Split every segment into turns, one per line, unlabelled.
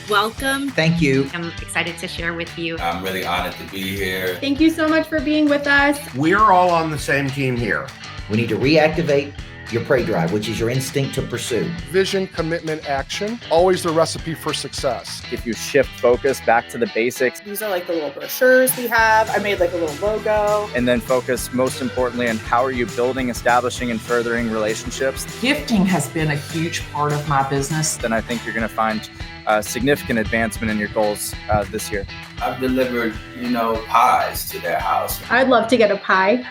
welcome.
Thank you.
I'm excited to share with you.
I'm really honored to be here.
Thank you so much for being with us.
We're all on the same team here.
We need to reactivate your prey drive, which is your instinct to pursue.
Vision, commitment, action, always the recipe for success.
If you shift focus back to the basics.
These are like the little brochures we have. I made like a little logo.
And then focus most importantly on how are you building, establishing, and furthering relationships.
Gifting has been a huge part of my business.
Then I think you're going to find significant advancement in your goals this year.
I've delivered, pies to their house.
I'd love to get a pie.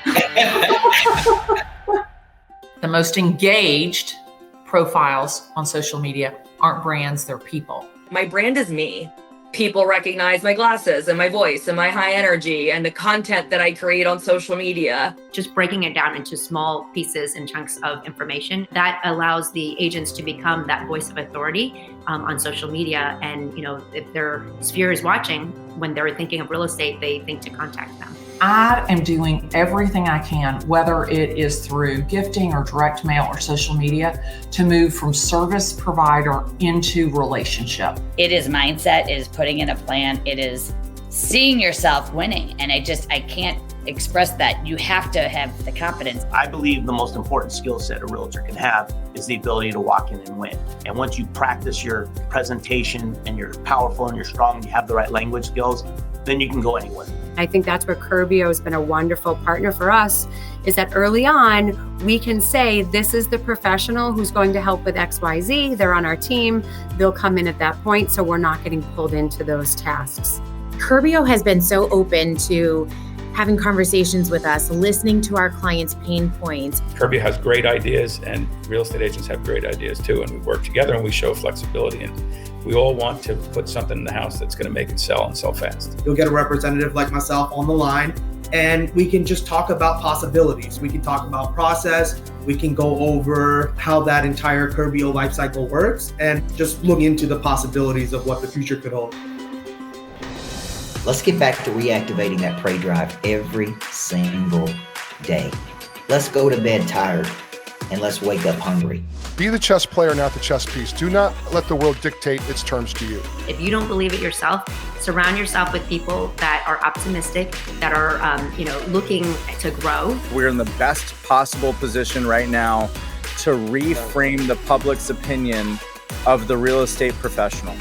The most engaged profiles on social media aren't brands, they're people.
My brand is me. People recognize my glasses and my voice and my high energy and the content that I create on social media.
Just breaking it down into small pieces and chunks of information that allows the agents to become that voice of authority on social media. And, if their sphere is watching, when they're thinking of real estate, they think to contact them.
I am doing everything I can, whether it is through gifting or direct mail or social media, to move from service provider into relationship.
It is mindset, it is putting in a plan, it is seeing yourself winning. And I can't express that. You have to have the confidence.
I believe the most important skill set a realtor can have is the ability to walk in and win. And once you practice your presentation and you're powerful and you're strong and you have the right language skills, then you can go anywhere.
I think that's where Curbio has been a wonderful partner for us, is that early on, we can say, this is the professional who's going to help with XYZ. They're on our team. They'll come in at that point, so we're not getting pulled into those tasks.
Curbio has been so open to having conversations with us, listening to our clients' pain points.
Curbio has great ideas, and real estate agents have great ideas too, and we work together and we show flexibility, and we all want to put something in the house that's going to make it sell and sell fast.
You'll get a representative like myself on the line, and we can just talk about possibilities. We can talk about process. We can go over how that entire Curbio life cycle works and just look into the possibilities of what the future could hold.
Let's get back to reactivating that prey drive every single day. Let's go to bed tired, and let's wake up hungry.
Be the chess player, not the chess piece. Do not let the world dictate its terms to you.
If you don't believe it yourself, surround yourself with people that are optimistic, that are, looking to grow.
We're in the best possible position right now to reframe the public's opinion of the real estate professional.